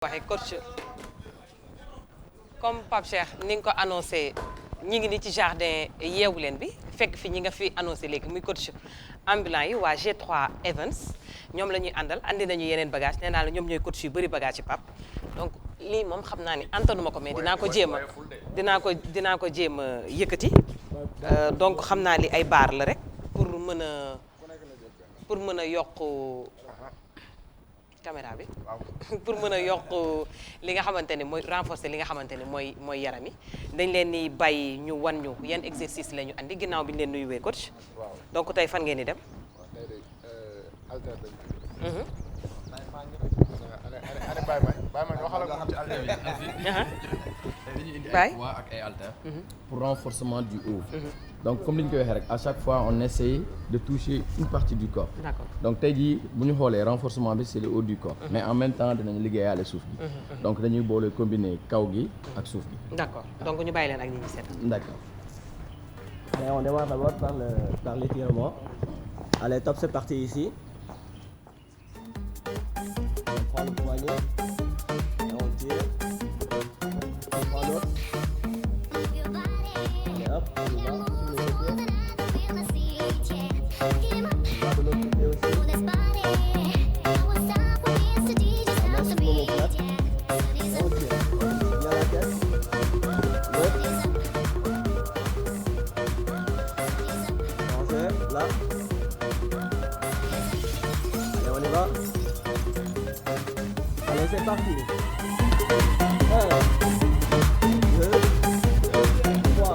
waxee coach comme Pape Cheikh ni nga ko annoncé ñi ngi ni ci jardin yeewu leen bi fekk fi ñi nga fi annoncé léegi muy coach ambulant yi waa G3 Events ñoom la ñuy àndal andi nañu yeneen bagage nee naa la ñoom ñooy coach yu bëri bagage ci Pape donc lii moom xam naa ni antanuma ko mais dinaa ko jéem a yëkkati donc xam naa li ay baar la rek pour mën a yokk caméra bi pour mën a yokk li nga xamante ne mooy renforcer li nga xamante ne mooy yaram yi dañ leen ni bàyyi ñu wan ñu yan exercice la ñu andi ginnaaw bi ñu leen nuyuwee coach donc tey fan ngeen di dem. Pour renforcement du haut. Donc comme li ñu koy waxee rek à chaque fois on essaye de toucher une partie du corps. D'accord. Donc tey jii bu ñu xoolee renforcement bi c'est le haut du corps. Mais en même temps dinañ liggéeyaale suuf bi. Donc dañuy boole combiner kaw gi ak suuf bi. D'accord donc ñu bàyyi leen ak ñi ñu seet. D'accord. Allez, on démarre d'abord par l'étirement. Allez, top, c'est parti ici. On prend le poignet et on tire. On prend l'autre. Allez, hop, on y va. On va de l'autre côté aussi. On met sur l'omoplate. On tire. Bien la tête. L'autre. Là. Allez, on y va. Allez, c'est parti. 1, 2, 3,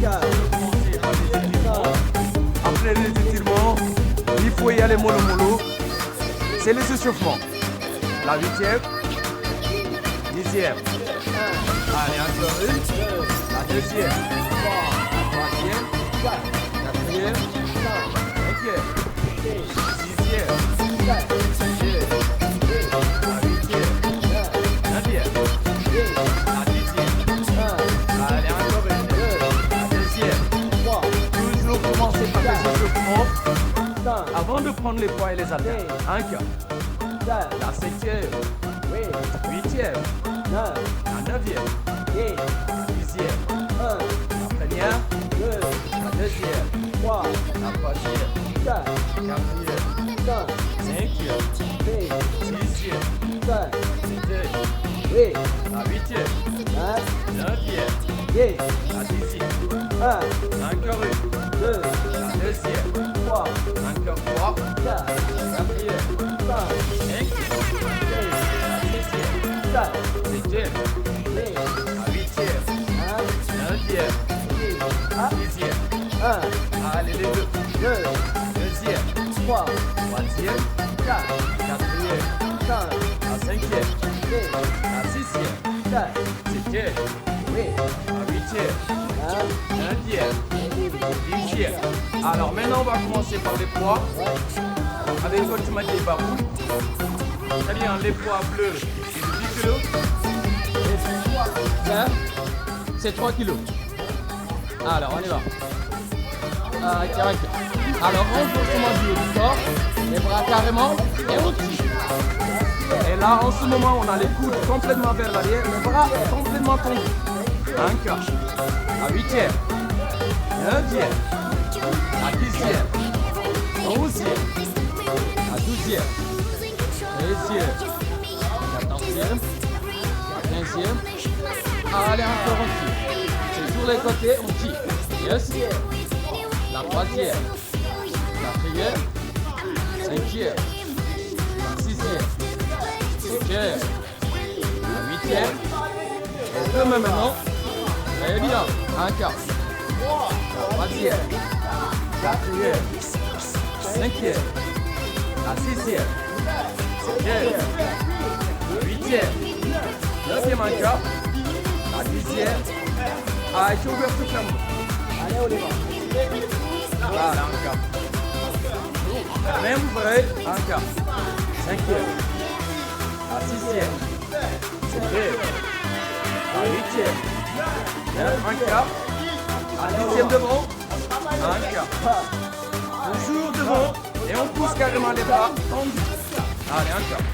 4, 5. Après les étirements, il faut y aller mollo mollo. C'est les échauffements. La 8e, 10e. Allez, encore une. La 2e, la 3e, 4e, 5e, 6e, 7e, la 8e, 9e, la 10e. Allez, encore une. La 2e. Toujours commencer par les échauffements avant de prendre les poids et les haltères. Un quart. La 7e, 8e, la 9e, la 10e. La première, la deuxième, la troisième, quatrième, cinquième, sixième, septième, la huitième, neuvième, la dixième, encore une, la deuxième, encore trois, quatrième, cinquième, la sixième, septième, la huitième, neuvième, dixième. Allez les deux. Deuxième. Troisième. Quatrième. La cinquième. La sixième. Septième. La huitième. Neuvième. Dixième. Alors maintenant on va commencer par les poids. Avec le coach Mathieu Barou. C'est-à-dire les poids bleus, c'est 10 kilos. Ça, c'est 3 kilos. Alors, on y va. Alors, renforcement du haut du corps, les bras carrément, et on tire. Et là, en ce moment, on a les coudes complètement vers l'arrière, les bras complètement tendus. Un quart. La 8e. 9e. La 10e. 11e. La 12e. 13e. 14e. La 15e. Allez, encore on tire. C'est sur les côtés, on tire. Yes. La 3e. 4e. 5e. La 6e. 7e. La 8e. Et deux mains maintenant. Très bien. Un quart. La 3e. 4e. 5e. La 6e. 7e. La 8e. 9e un quart. La 10e. Ah, j'ai ouvert tout le monde. Allez, on y va. Voilà, un quart. Même vrai, un quart. 5e. La 6e. 7e. La 8e. Un quart. La 10e devant. Un quart. Toujours devant. Et on pousse carrément les bras tendus. Allez, un quart.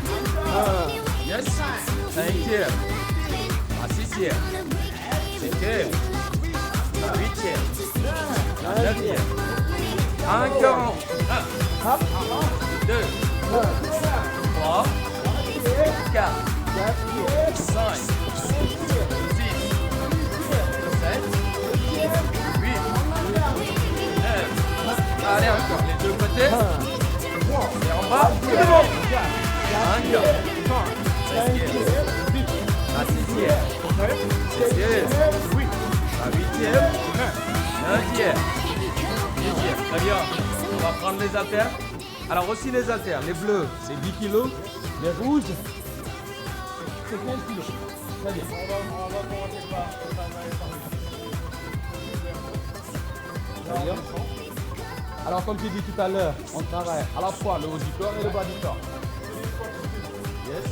Yes. 5e. La 6e. 7e. La 8e. La 9e. Encore. 1, 2, 3, 4, 5, 6, 7, 8, 9. Allez, encore les deux côtés. Et en bas, tout le monde. Encore. 5e. La 6e. 7e. La 8e. 9e. 10e. Très bien. On va prendre les haltères. Alors aussi les haltères. Les bleus, c'est 10 kg. Les rouges, c'est 15 kg. Très bien. Très bien. Alors comme j'ai dit tout à l'heure, on travaille à la fois le haut du corps et le bas du corps. Yes.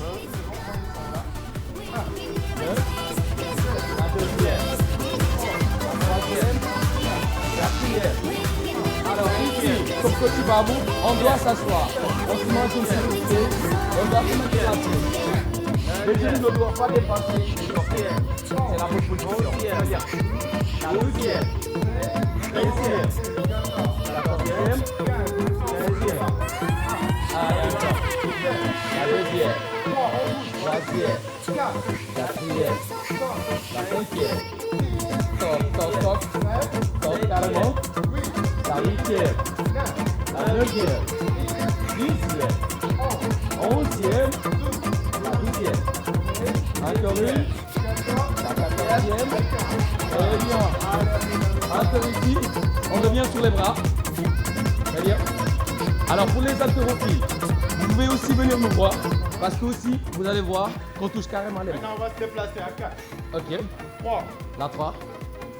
La deuxième. La troisième. La quatrième. Alors ici, comme petit babou, on doit s'asseoir. On se mange une sécurité, on doit se mettre la tête. Les genoux ne doivent pas dépasser les orteils. C'est la bonne position. Très bien. La deuxième. 13e. La quatrième. 15e. Allez, encore. La deuxième. Troisième. Quatrième. La cinquième. Stop. Stop carrément. La 8e, la 9e, 10e, 11e, la 12e. Encore une, la 14e. Très bien. Encore ici, on revient sur les bras. Très bien. Alors pour les haltérophiles, vous pouvez aussi venir nous voir parce que aussi, vous allez voir qu'on touche carrément les mains. Maintenant, on va se déplacer à 4. Ok. 3. La 3.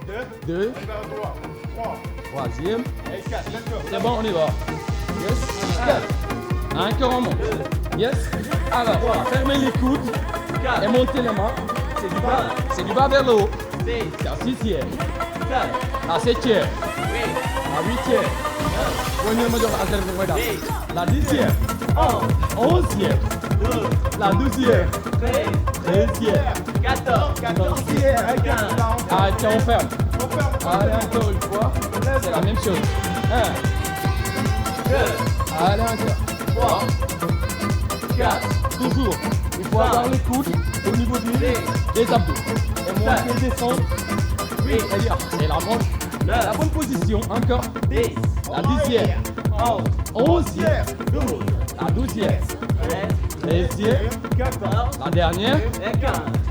2. 2. 3. 3. Troisième. Et 4. Let's go. C'est bon, on y va. Yes. 4. Encore on monte. Yes. Alors, fermez les coudes et montez les mains. C'est du bas. C'est du bas vers le haut. C'est la 6e. La 7e. La 8e. La 10e. 11e. La 12e. 13e. 14e. Ah, tiens, on ferme. Allez, encore une fois. C'est la même chose. 1. 2. Allez, encore. 3. 4. Toujours. Il faut avoir les coudes au niveau des abdos. Et monter et descendre. Oui, c'est la manche. La bonne position. Encore. 10. La 10e. 11e. La 12e. 13e. La dernière.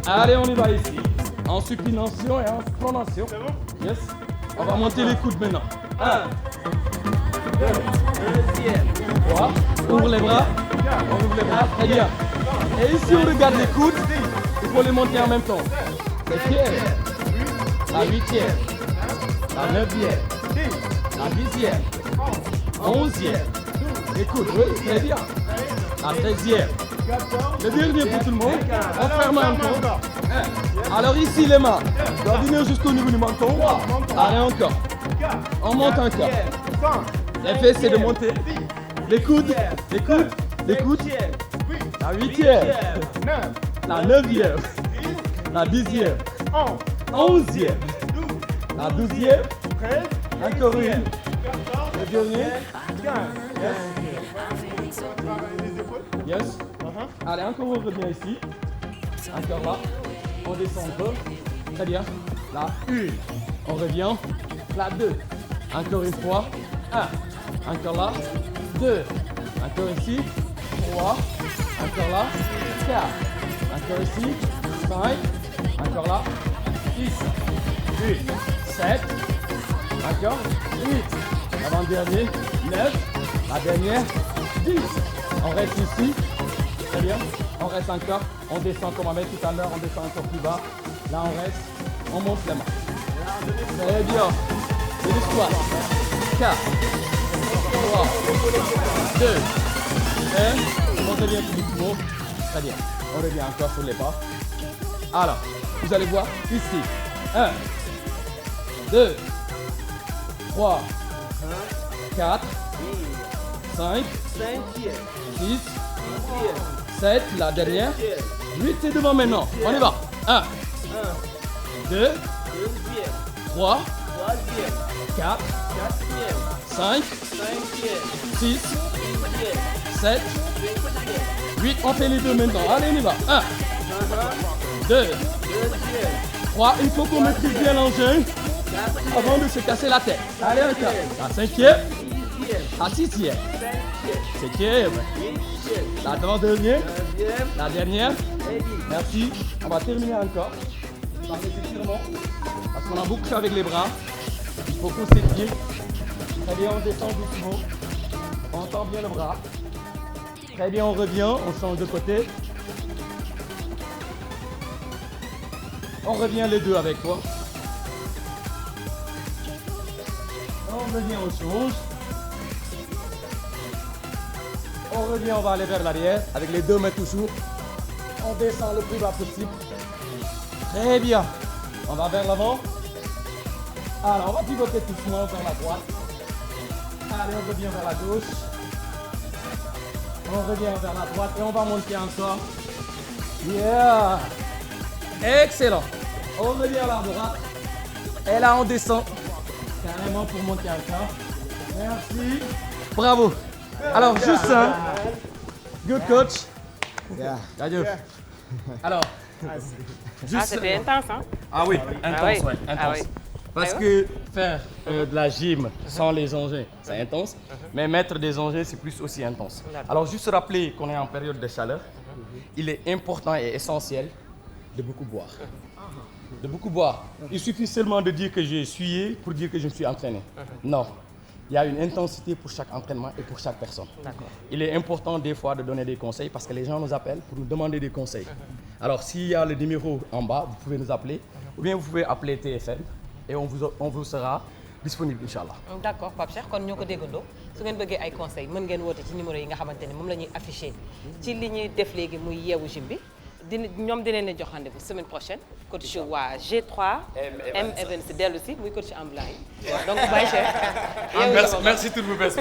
Allez, on y va ici. En supination et en pronation. Yes. On va monter les coudes maintenant. 1. 2. 3. Ouvre les bras. On ouvre les bras. Très bien. Et ici, on regarde les coudes. Il faut les monter en même temps. 7e. La 8e. La 9e. La 10e. 11e. Les coudes, oui, très bien. La 13e. Le dernier pour tout le monde. On ferme encore. Alors ici, les mains doivent venir jusqu'au niveau du menton. Allez, encore. On monte encore. L'effet, c'est de monter. Les coudes, les coudes, les coudes. La 8e. La 9e. La 10e. 11e. La 12e. Encore une. Le dernier. Yes. Allez, encore on revient ici. Encore là. On descend un peu. Très bien. La 1. On revient. La 2. Encore une fois. 1. Encore là. 2. Encore ici. 3. Encore là. 4. Encore ici. 5. Encore là. 6. 8. 7. Encore. 8. Avant-dernier. 9. La dernière. 10. On reste ici. Très bien. On reste encore. On descend comme on avait tout à l'heure. On descend encore plus bas. Là, on reste. On monte les mains. Très bien. C'est du squat. 4. 3. 2. 1. On revient tout doucement. Très bien. On revient encore sur les pas. Alors, vous allez voir ici. 1. 2. 3. 4. 5. 6. 7. La dernière. 8, c'est devant maintenant. On y va. 1, 2, 3, 4, 5, 6, 7, 8. On fait les deux maintenant. Allez, on y va. 1, 2, 3. Il faut qu'on maîtrise bien l'engin avant de se casser la tête. Allez, encore. La 5e. La 6e. 7e. La 2e. La dernière. Merci. On va terminer encore par les étirements. Parce qu'on a beaucoup fait avec les bras. Il faut qu'on s'étire. Très bien, on descend doucement. On tend bien le bras. Très bien, on revient. On change de côté. On revient les deux avec toi. On revient, on change. On revient, on va aller vers l'arrière avec les deux mains toujours. On descend le plus bas possible. Très bien. On va vers l'avant. Alors, on va pivoter doucement vers la droite. Allez, on revient vers la gauche. On revient vers la droite et on va monter encore. Yeah. Excellent. On revient à la droite. Et là, on descend. Carrément pour monter encore. Merci. Bravo. Alors, juste ça. Good coach. Adieu. Alors, juste c'était intense, hein? Ah oui, intense, oui. ouais, intense. Ah oui. Parce Ah que faire de la gym sans les engins, c'est intense. Mais mettre des engins, c'est plus aussi intense. D'accord. Alors, juste rappeler qu'on est en période de chaleur. Il est important et essentiel de beaucoup boire. De beaucoup boire. Il suffit seulement de dire que j'ai essuyé pour dire que je me suis entraîné. Non. Il y a une intensité pour chaque entraînement et pour chaque personne. D'accord. Il est important des fois de donner des conseils parce que les gens nous appellent pour nous demander des conseils. Alors s'il y a le numéro en bas, vous pouvez nous appeler ou bien vous pouvez appeler TFM et on vous sera disponible, Inch'Allah. D'accord, Pape Cheikh kon ñoo ko déggandoo su ngeen bëggee ay conseils mën ngeen woote ci numéro yi nga xamante ne moom la ñuy affiché ci li ñuy def léegi muy yeewu gym bi ñoom dinañ leen jox rendez-vous semaine prochaine coach waa G3 M Events dellu si muy coach ambulant yi donc Baye Cheikh Merci tout le monde.